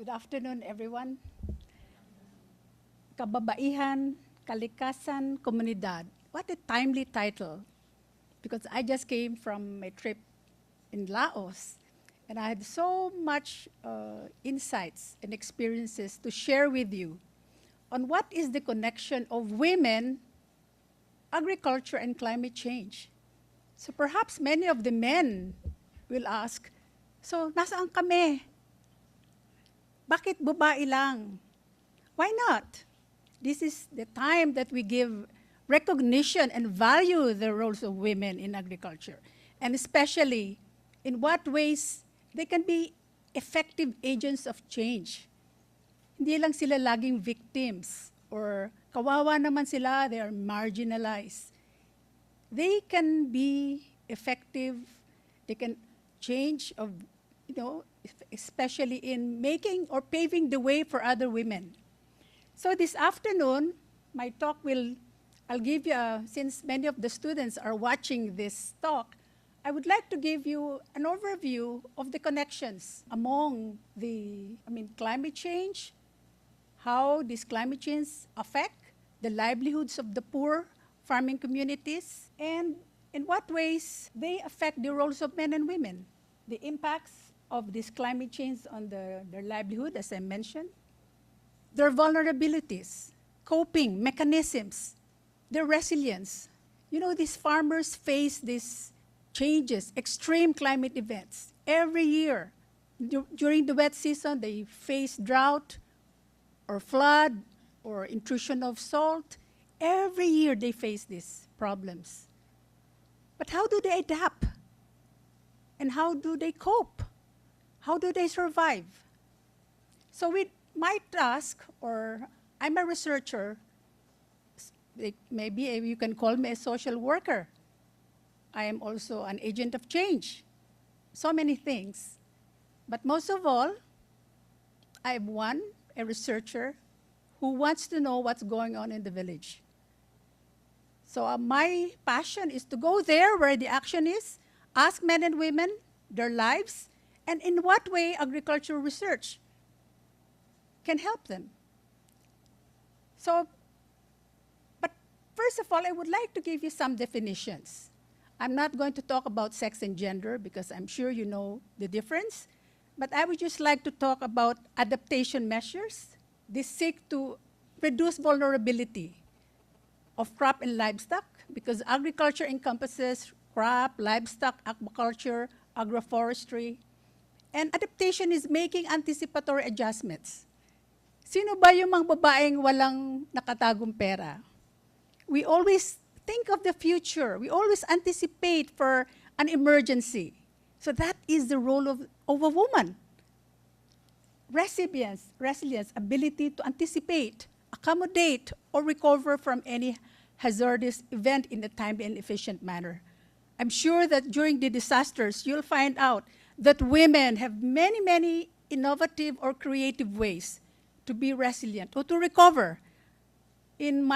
Good afternoon, everyone. Kababaihan, Kalikasan, Komunidad. What a timely title, because I just came from a trip in Laos, and I had so much insights and experiences to share with you on what is the connection of women, agriculture, and climate change. So perhaps many of the men will ask, so nasaan kami? Bakit babae lang? Why not? This is the time that we give recognition and value the roles of women in agriculture, and especially in what ways they can be effective agents of change. Hindi lang sila laging victims or kawawa naman sila, they are marginalized. They can be effective, they can change of, especially in making or paving the way for other women. So this afternoon, my talk I'll give you, since many of the students are watching this talk, I would like to give you an overview of the connections among climate change, how this climate change affect the livelihoods of the poor farming communities, and in what ways they affect the roles of men and women, the impacts of this climate change on their livelihood, as I mentioned, their vulnerabilities, coping mechanisms, their resilience. These farmers face these changes, extreme climate events. Every year, during the wet season, they face drought or flood or intrusion of salt. Every year they face these problems. But how do they adapt? And how do they cope? How do they survive? So with my task, or I'm a researcher, maybe you can call me a social worker. I am also an agent of change. So many things. But most of all, I'm a researcher who wants to know what's going on in the village. So my passion is to go there where the action is, ask men and women their lives, and in what way agricultural research can help them. But first of all, I would like to give you some definitions. I'm not going to talk about sex and gender because I'm sure you know the difference, but I would just like to talk about adaptation measures. These seek to reduce vulnerability of crop and livestock, because agriculture encompasses crop, livestock, aquaculture, agroforestry, and adaptation is making anticipatory adjustments. Sino ba yung mga babaeng walang nakatagong pera? We always think of the future. We always anticipate for an emergency. So that is the role of a woman. Resilience, ability to anticipate, accommodate, or recover from any hazardous event in a timely and efficient manner. I'm sure that during the disasters, you'll find out that women have many, many innovative or creative ways to be resilient or to recover. In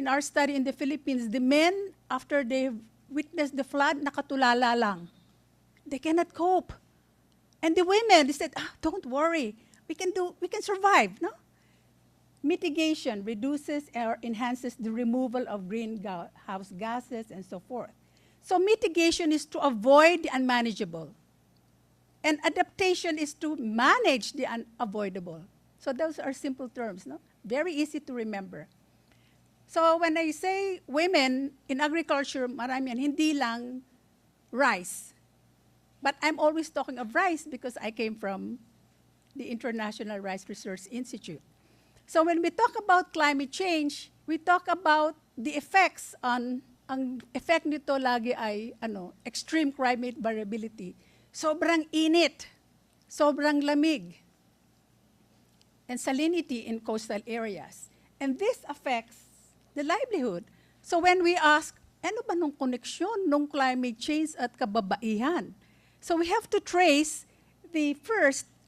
our study in the Philippines, the men, after they've witnessed the flood, nakatulala lang. They cannot cope. And the women, they said, don't worry, we can survive, no? Mitigation reduces or enhances the removal of greenhouse gases and so forth. So mitigation is to avoid the unmanageable. And adaptation is to manage the unavoidable. So those are simple terms, no? Very easy to remember. So when I say women in agriculture, marami yan, hindi lang rice. But I'm always talking of rice because I came from the International Rice Research Institute. So when we talk about climate change, we talk about the effects ang effect nito lagi ay extreme climate variability. Sobrang init, sobrang lamig, and salinity in coastal areas. And this affects the livelihood. So when we ask, ano ba nung koneksyon nung climate change at kababaihan? So we have to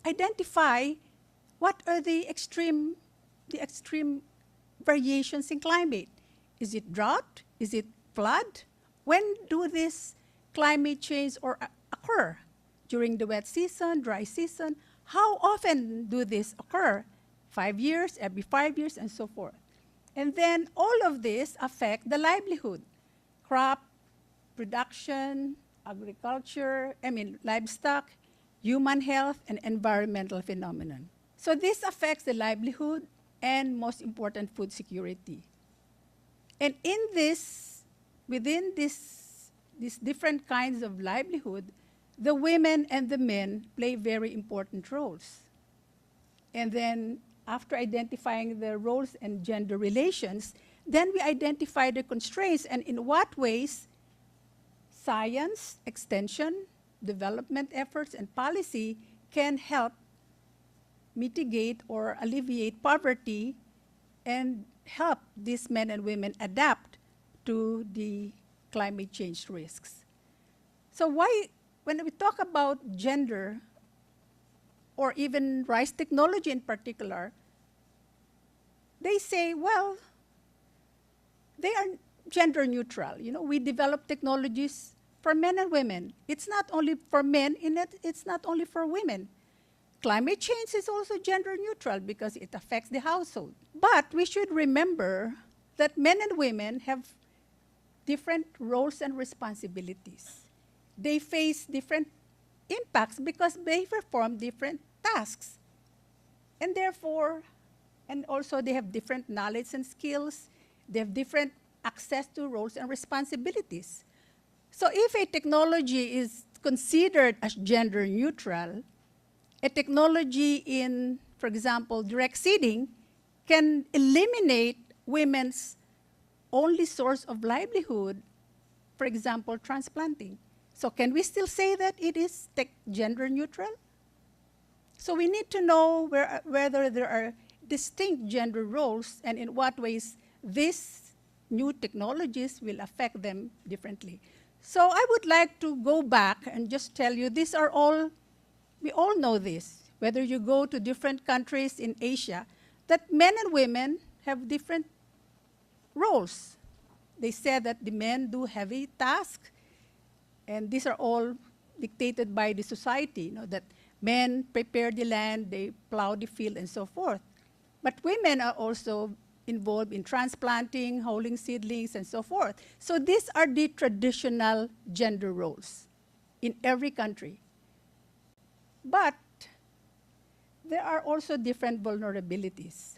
identify what are the extreme variations in climate. Is it drought? Is it flood? When do this climate change occur? During the wet season, dry season? How often do this occur? 5 years, every 5 years, and so forth. And then all of this affect the livelihood, crop production, agriculture, livestock, human health, and environmental phenomenon. So this affects the livelihood and, most important, food security. And in this, within these different kinds of livelihood, the women and the men play very important roles. And then after identifying the roles and gender relations, then we identify the constraints and in what ways science, extension, development efforts, and policy can help mitigate or alleviate poverty and help these men and women adapt to the climate change risks. So when we talk about gender, or even rice technology in particular, they say, well, they are gender neutral. We develop technologies for men and women. It's not only for men, it's not only for women. Climate change is also gender neutral because it affects the household. But we should remember that men and women have different roles and responsibilities. They face different impacts because they perform different tasks. And therefore, and also they have different knowledge and skills. They have different access to roles and responsibilities. So if a technology is considered as gender neutral, a technology in, for example, direct seeding can eliminate women's only source of livelihood, for example, transplanting. So can we still say that it is gender neutral? So we need to know whether there are distinct gender roles and in what ways these new technologies will affect them differently. So I would like to go back and just tell you, these are all, we all know this, whether you go to different countries in Asia, that men and women have different roles. They said that the men do heavy tasks, and these are all dictated by the society, that men prepare the land, they plow the field, and so forth. But women are also involved in transplanting, holding seedlings, and so forth. So these are the traditional gender roles in every country. But there are also different vulnerabilities.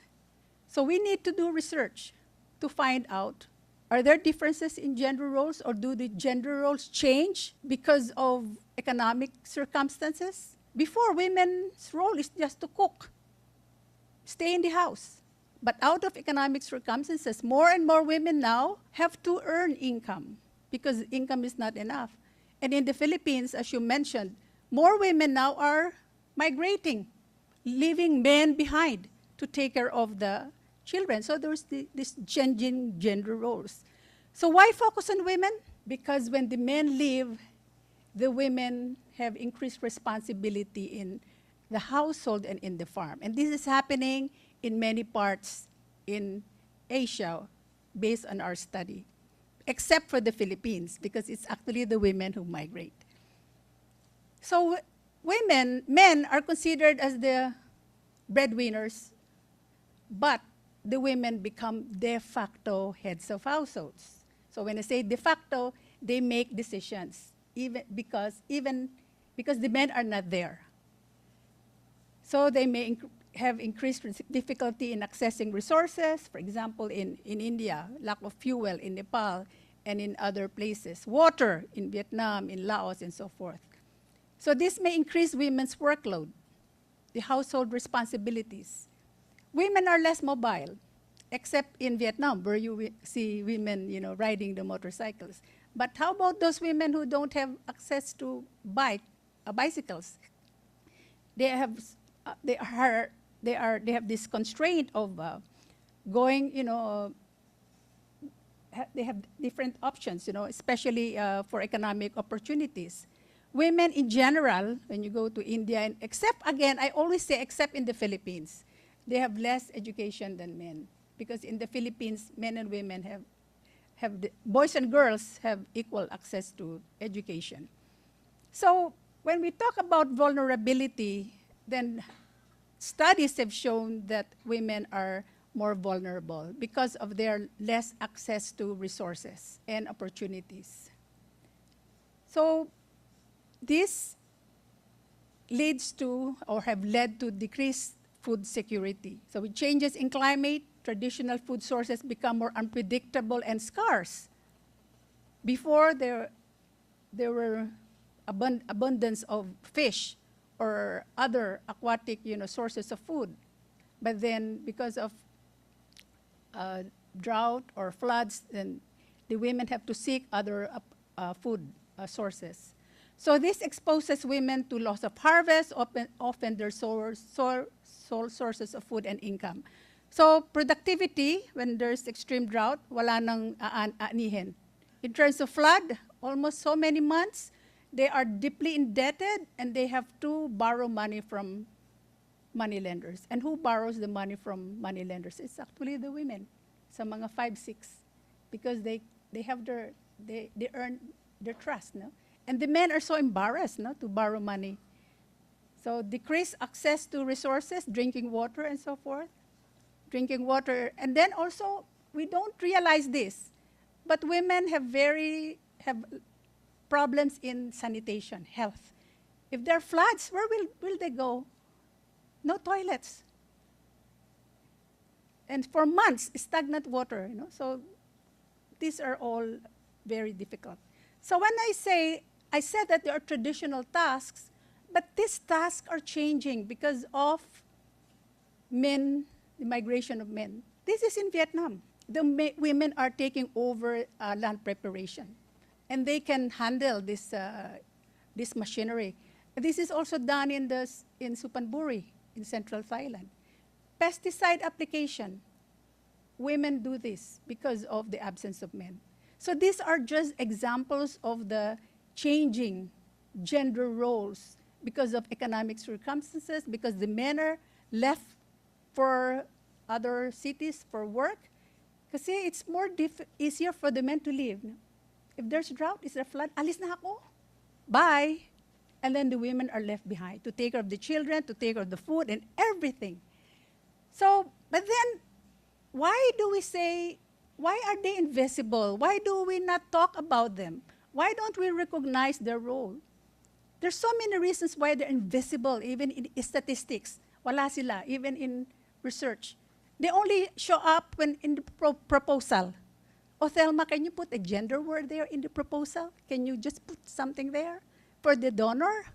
So we need to do research to find out, are there differences in gender roles, or do the gender roles change because of economic circumstances? Before, women's role is just to cook, stay in the house. But out of economic circumstances, more and more women now have to earn income because income is not enough. And in the Philippines, as you mentioned, more women now are migrating, leaving men behind to take care of the children. So there's this changing gender roles. So why focus on women? Because when the men leave, the women have increased responsibility in the household and in the farm. And this is happening in many parts in Asia based on our study, except for the Philippines, because it's actually the women who migrate. So men are considered as the breadwinners, but the women become de facto heads of households. So when I say de facto, they make decisions, even because the men are not there. So they may have increased difficulty in accessing resources, for example, in India, lack of fuel in Nepal, and in other places, water in Vietnam, in Laos, and so forth. So this may increase women's workload, the household responsibilities. Women are less mobile, except in Vietnam, where you see women, riding the motorcycles. But how about those women who don't have access to bicycles? They have this constraint of going, they have different options, especially for economic opportunities. Women in general, when you go to India, and except, again, I always say except in the Philippines, they have less education than men. Because in the Philippines, men and women boys and girls have equal access to education. So when we talk about vulnerability then studies have shown that women are more vulnerable because of their less access to resources and opportunities. So this leads to, or have led to, decreased food security. So with changes in climate, traditional food sources become more unpredictable and scarce. Before, there were abundance of fish or other aquatic, sources of food. But then, because of drought or floods, then the women have to seek other food sources. So this exposes women to loss of harvest, often their sole sources of food and income. So productivity, when there's extreme drought, wala nang aanihin. In terms of flood, almost so many months, they are deeply indebted and they have to borrow money from moneylenders. And who borrows the money from moneylenders? It's actually the women, sa mga 5-6, because they earn their trust, no? And the men are so embarrassed, no, to borrow money. So decreased access to resources, drinking water and so forth. Drinking water, and then also, we don't realize this, but women have problems in sanitation, health. If there are floods, where will they go? No toilets. And for months, stagnant water, so these are all very difficult. So when I said that there are traditional tasks, but these tasks are changing because of men, the migration of men. This is in Vietnam. The women are taking over land preparation, and they can handle this machinery. This is also done in Suphanburi, in central Thailand. Pesticide application. Women do this because of the absence of men. So these are just examples of the changing gender roles because of economic circumstances, because the men are left for other cities for work. Kasi it's easier for the men to leave. No? If there's drought, is there flood, alis na ako. Bye. And then the women are left behind to take care of the children, to take care of the food and everything. So, but then, why are they invisible? Why do we not talk about them? Why don't we recognize their role? There's so many reasons why they're invisible, even in statistics. Wala sila, even in research. They only show up when in the proposal. Oh, Thelma, can you put a gender word there in the proposal? Can you just put something there for the donor?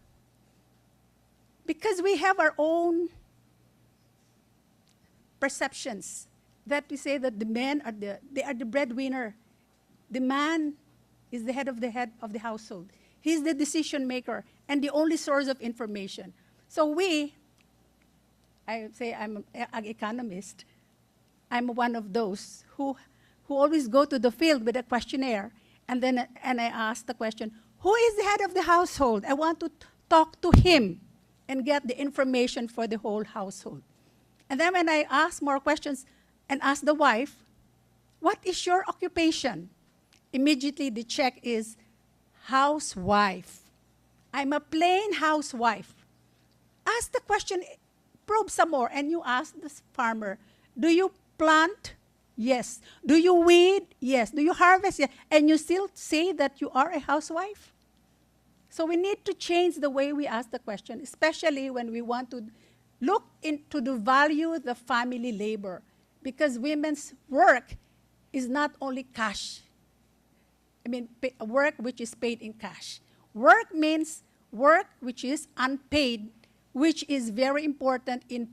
Because we have our own perceptions that we say that the men are the breadwinner. The man is the head of the household. He's the decision maker and the only source of information. So I say I'm an economist. I'm one of those who always go to the field with a questionnaire, and I ask the question, who is the head of the household? I want to talk to him and get the information for the whole household. And then when I ask more questions and ask the wife, what is your occupation? Immediately the check is housewife. I'm a plain housewife. Ask the question, probe some more, and you ask the farmer, do you plant? Yes. Do you weed? Yes. Do you harvest? Yes. And you still say that you are a housewife? So we need to change the way we ask the question, especially when we want to look into the value of the family labor, because women's work is not only cash. I mean, work which is paid in cash. Work means work which is unpaid, which is very important in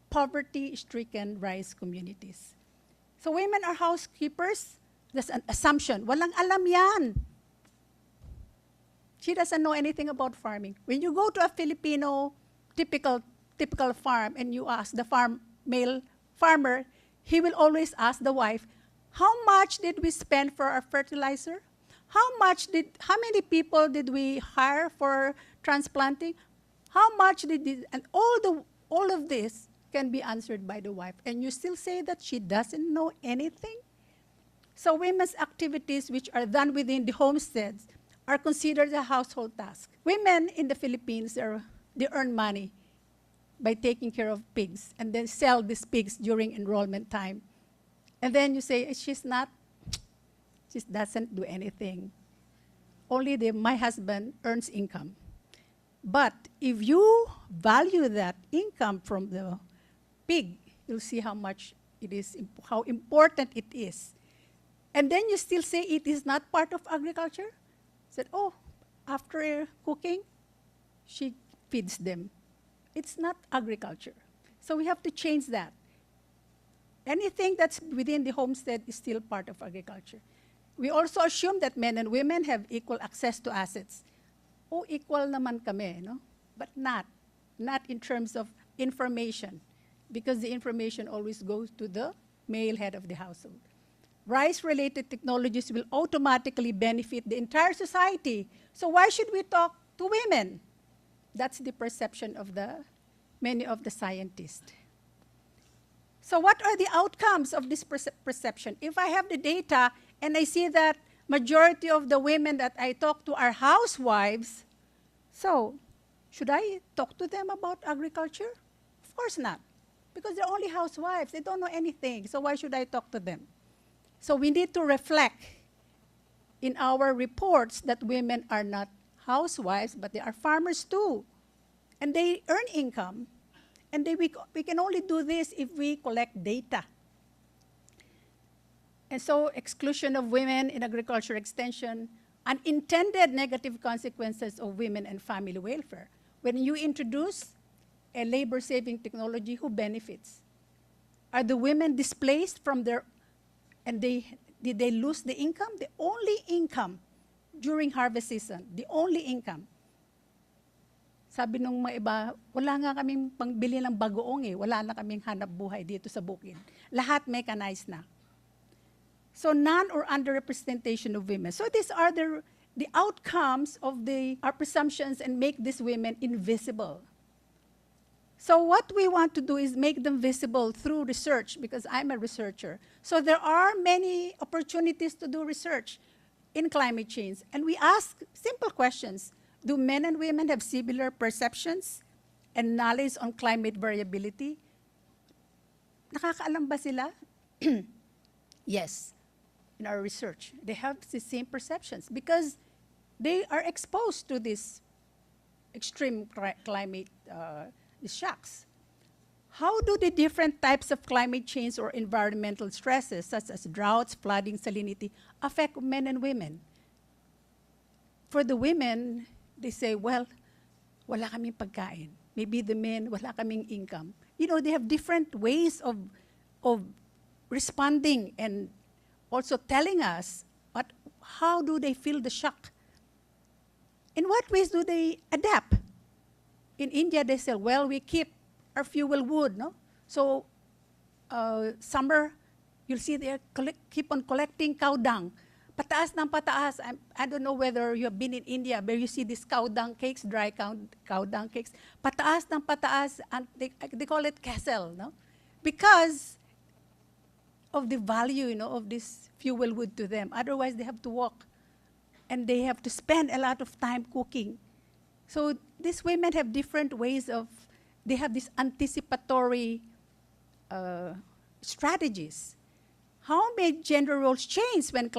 poverty-stricken rice communities. So women are housekeepers. That's an assumption. Walang alam yan. She doesn't know anything about farming. When you go to a Filipino typical farm and you ask the male farmer, he will always ask the wife, how much did we spend for our fertilizer? How many people did we hire for transplanting? How much and all of this can be answered by the wife. And you still say that she doesn't know anything? So women's activities which are done within the homesteads are considered a household task. Women in the Philippines, they earn money by taking care of pigs and then sell these pigs during enrollment time. And then you say, she doesn't do anything. Only my husband earns income. But if you value that income from the pig, you'll see how much it is, how important it is. And then you still say it is not part of agriculture? Said, oh, after cooking, she feeds them. It's not agriculture. So we have to change that. Anything that's within the homestead is still part of agriculture. We also assume that men and women have equal access to assets. Oh, equal naman kami, no? But not in terms of information, because the information always goes to the male head of the household. Rice-related technologies will automatically benefit the entire society. So why should we talk to women? That's the perception of many of the scientists. So what are the outcomes of this perception? If I have the data and I see that majority of the women that I talk to are housewives, so should I talk to them about agriculture? Of course not, because they're only housewives. They don't know anything, so why should I talk to them? So we need to reflect in our reports that women are not housewives, but they are farmers too. And they earn income. And we can only do this if we collect data. And so exclusion of women in agriculture extension, unintended negative consequences of women and family welfare. When you introduce a labor-saving technology, who benefits? Are the women displaced from their, and did they lose the income? The only income during harvest season, the only income. Sabi nung mga iba, wala nga kaming pangbili ng bagoong wala na kaming hanap buhay dito sa bukid. Lahat mechanized na. So non or underrepresentation of women. So these are the outcomes of our presumptions and make these women invisible. So what we want to do is make them visible through research, because I'm a researcher. So there are many opportunities to do research in climate change. And we ask simple questions. Do men and women have similar perceptions and knowledge on climate variability? Nakakaalam ba sila? Yes, in our research. They have the same perceptions because they are exposed to this extreme climate shocks. How do the different types of climate change or environmental stresses, such as droughts, flooding, salinity, affect men and women? For the women, they say, well, wala kaming pagkain. Maybe the men, wala kaming income. You know, they have different ways of responding and also telling us how do they feel the shock. In what ways do they adapt? In India, they say, well, we keep our fuel wood, no? So summer, you'll see they keep on collecting cow dung. Pataas ng pataas. I don't know whether you have been in India, where you see these cow dung cakes, dry cow dung cakes. Pataas ng pataas, and they call it kessel, no? Because of the value, you know, of this fuel wood to them. Otherwise, they have to walk, and they have to spend a lot of time cooking. So these women have different ways they have these anticipatory strategies. How may gender roles change when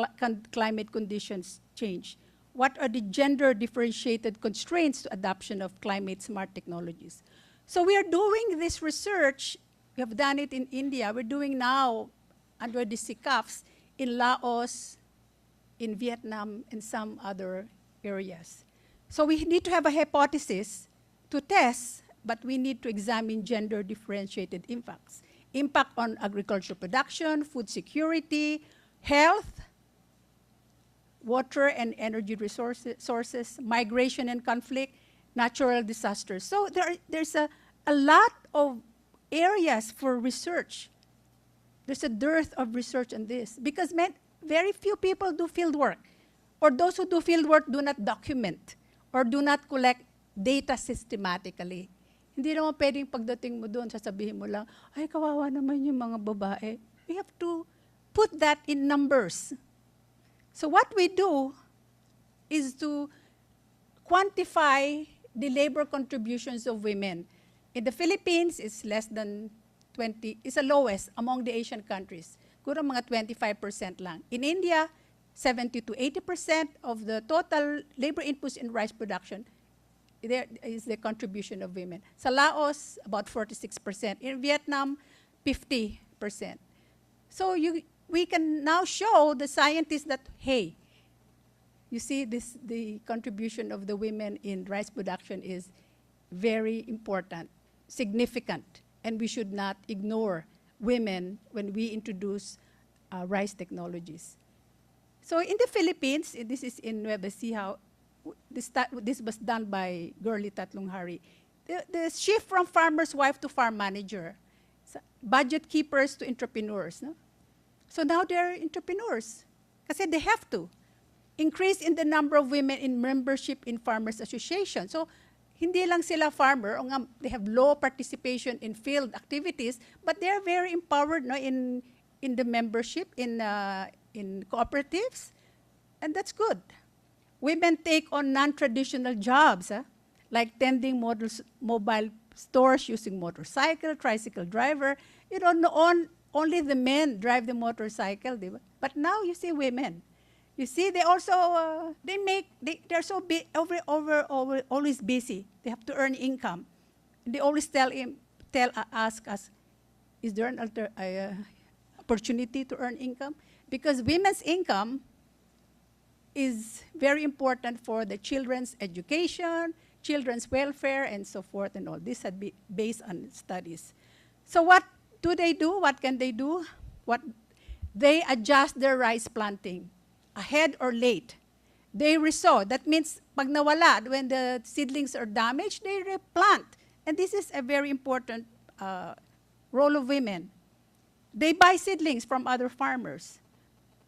climate conditions change? What are the gender-differentiated constraints to adoption of climate-smart technologies? So we are doing this research. We have done it in India. We're doing now under the SICAFs in Laos, in Vietnam, and some other areas. So we need to have a hypothesis to test, but we need to examine gender-differentiated impacts. Impact on agricultural production, food security, health, water and energy sources, migration and conflict, natural disasters. So there's a lot of areas for research. There's a dearth of research on this because very few people do field work, or those who do field work do not document or do not collect data systematically. Hindi naman pwedeng pagdating mo doon, sasabihin mo lang, ay, kawawa naman yung mga babae. We have to put that in numbers. So what we do is to quantify the labor contributions of women. In the Philippines, it's less than 20, it's the lowest among the Asian countries. Kuro mga 25% lang. In India, 70 to 80% of the total labor inputs in rice production, there is the contribution of women. Sa Laos, about 46%. In Vietnam, 50%. So we can now show the scientists that, hey, you see the contribution of the women in rice production is very important, significant, and we should not ignore women when we introduce rice technologies. So in the Philippines, this is in Nueva Ecija, this was done by Gurley Tatlonghari. The shift from farmer's wife to farm manager, budget keepers to entrepreneurs. No? So now they're entrepreneurs kasi they have to. Increase in the number of women in membership in farmers association. So hindi lang sila farmer, they have low participation in field activities, but they're very empowered no, in the membership, in cooperatives, and that's good. Women take on non-traditional jobs, like tending mobile stores using motorcycle, tricycle driver. You know, only the men drive the motorcycle, but now you see women. You see, they also, they're so always busy. They have to earn income. They always ask us, is there an opportunity to earn income? Because women's income is very important for the children's education, children's welfare, and so forth, and all. This had been based on studies. So what do they do? What can they do? They adjust their rice planting. Ahead or late. They resow. That means pag nawala, when the seedlings are damaged, they replant. And this is a very important role of women. They buy seedlings from other farmers.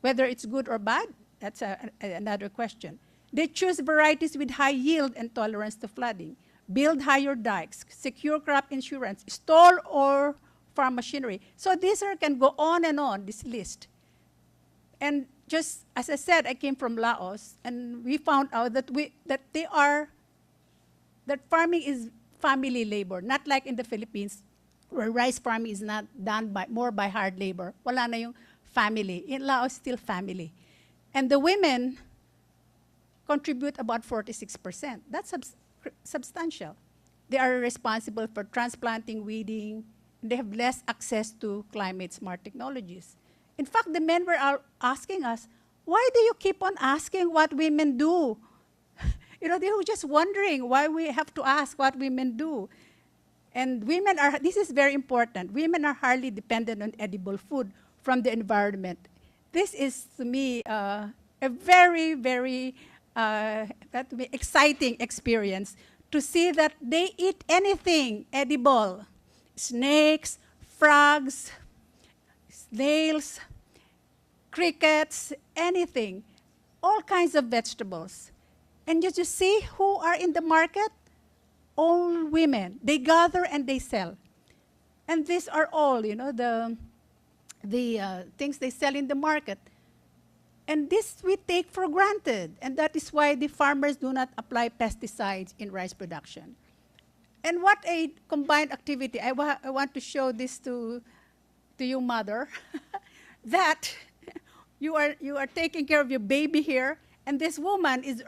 Whether it's good or bad, that's another question. They choose varieties with high yield and tolerance to flooding, build higher dikes, secure crop insurance, store or farm machinery. So these can go on and on, this list. And just as I said, I came from Laos, and we found out that farming is family labor, not like in the Philippines, where rice farming is not done more by hard labor. Wala na yung family. In Laos, still family. And the women contribute about 46%. That's substantial. They are responsible for transplanting, weeding, and they have less access to climate-smart technologies. In fact, the men were asking us, why do you keep on asking what women do? You know, they were just wondering why we have to ask what women do. And this is very important, women are hardly dependent on edible food from the environment. This is, to me, a very, very exciting experience to see that they eat anything edible. Snakes, frogs, snails, crickets, anything, all kinds of vegetables. And you just see who are in the market? All women. They gather and they sell. And these are all, you know, the things they sell in the market. And this we take for granted. And that is why the farmers do not apply pesticides in rice production. And what a combined activity. I want to show this to you, mother, that you are taking care of your baby here, and this woman is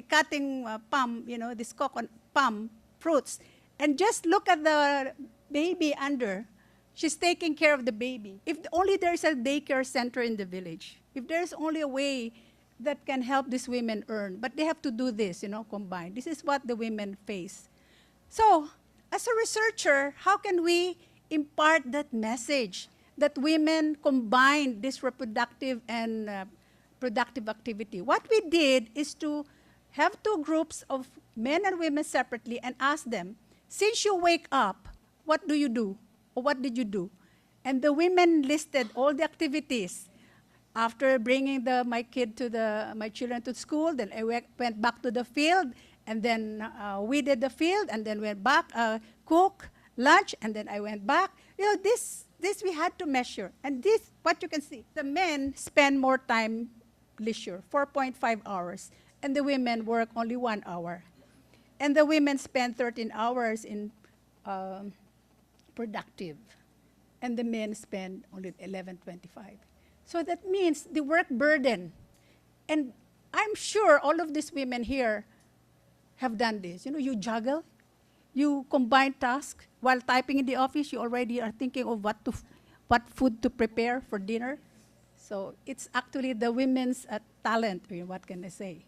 cutting palm, you know, this coconut palm fruits. And just look at the baby under. She's taking care of the baby. If only there's a daycare center in the village, if there's only a way that can help these women earn, but they have to do this, you know, combined. This is what the women face. So, as a researcher, how can we impart that message that women combine this reproductive and productive activity? What we did is to have two groups of men and women separately and ask them, since you wake up, what do you do? Or what did you do? And the women listed all the activities. After bringing my children to school, then I went back to the field, and then weeded the field, and then went back, cook, lunch, and then I went back. You know, this we had to measure. And this, what you can see, the men spend more time leisure, 4.5 hours, and the women work only 1 hour. And the women spend 13 hours in um, productive, and the men spend only 11.25. So that means the work burden, and I'm sure all of these women here have done this. You know, you juggle, you combine tasks. While typing in the office, you already are thinking of what food to prepare for dinner. So it's actually the women's talent, what can I say?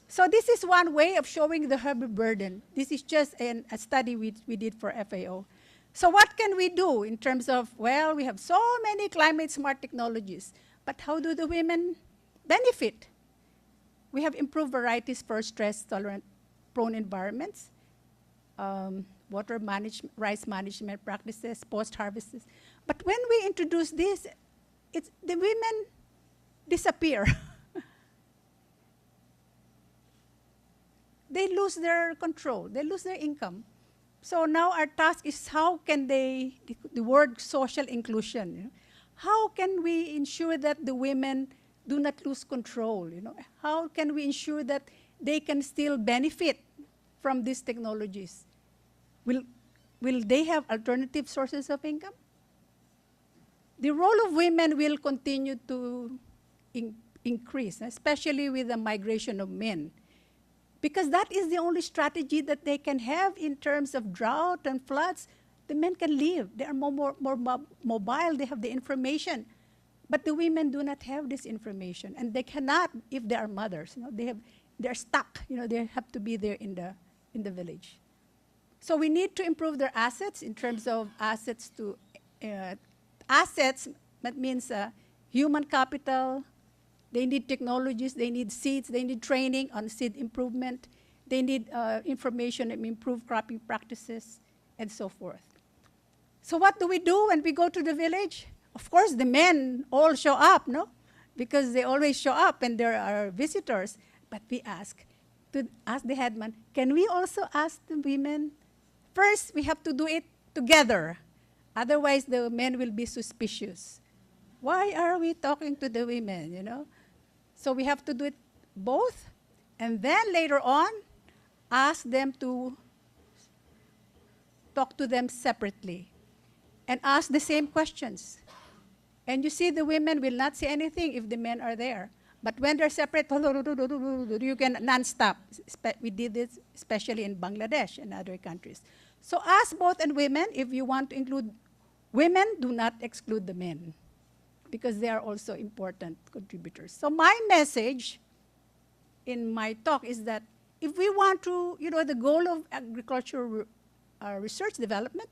So this is one way of showing the heavy burden. This is just a study we did for FAO. So what can we do in terms of, well, we have so many climate smart technologies, but how do the women benefit? We have improved varieties for stress-tolerant prone environments, water management, rice management practices, post-harvests. But when we introduce this, the women disappear. They lose their control, they lose their income. So now our task is how can the word social inclusion, you know, how can we ensure that the women do not lose control, you know? How can we ensure that they can still benefit from these technologies? Will they have alternative sources of income? The role of women will continue to increase, especially with the migration of men, because that is the only strategy that they can have in terms of drought and floods. The men can live. They are more mobile. They have the information. But the women do not have this information, and they cannot if they are mothers. You know, they're stuck. You know, they have to be there in the village. So we need to improve their assets in terms of assets to assets. That means human capital. They need technologies, they need seeds, they need training on seed improvement, they need information on improved cropping practices, and so forth. So what do we do when we go to the village? Of course, the men all show up, no? Because they always show up and there are visitors. But we ask the headman, can we also ask the women? First, we have to do it together. Otherwise, the men will be suspicious. Why are we talking to the women, you know? So we have to do it both, and then later on, ask them to talk to them separately and ask the same questions. And you see, the women will not say anything if the men are there. But when they're separate, you can non-stop. We did this especially in Bangladesh and other countries. So ask both and women. If you want to include women, do not exclude the men, because they are also important contributors. So my message in my talk is that if we want to, you know, the goal of agricultural research development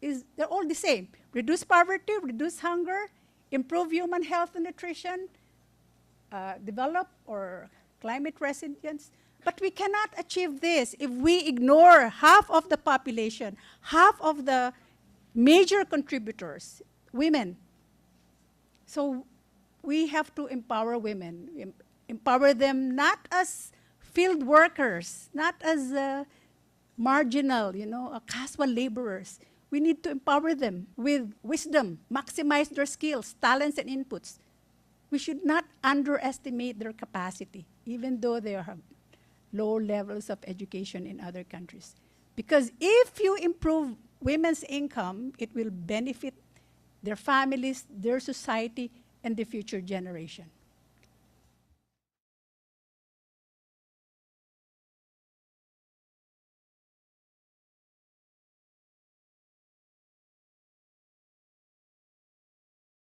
is they're all the same. Reduce poverty, reduce hunger, improve human health and nutrition, develop or climate resilience. But we cannot achieve this if we ignore half of the population, half of the major contributors, women. So we have to empower women, empower them not as field workers, not as marginal, you know, casual laborers. We need to empower them with wisdom, maximize their skills, talents, and inputs. We should not underestimate their capacity, even though they have low levels of education in other countries. Because if you improve women's income, it will benefit their families, their society, and the future generation.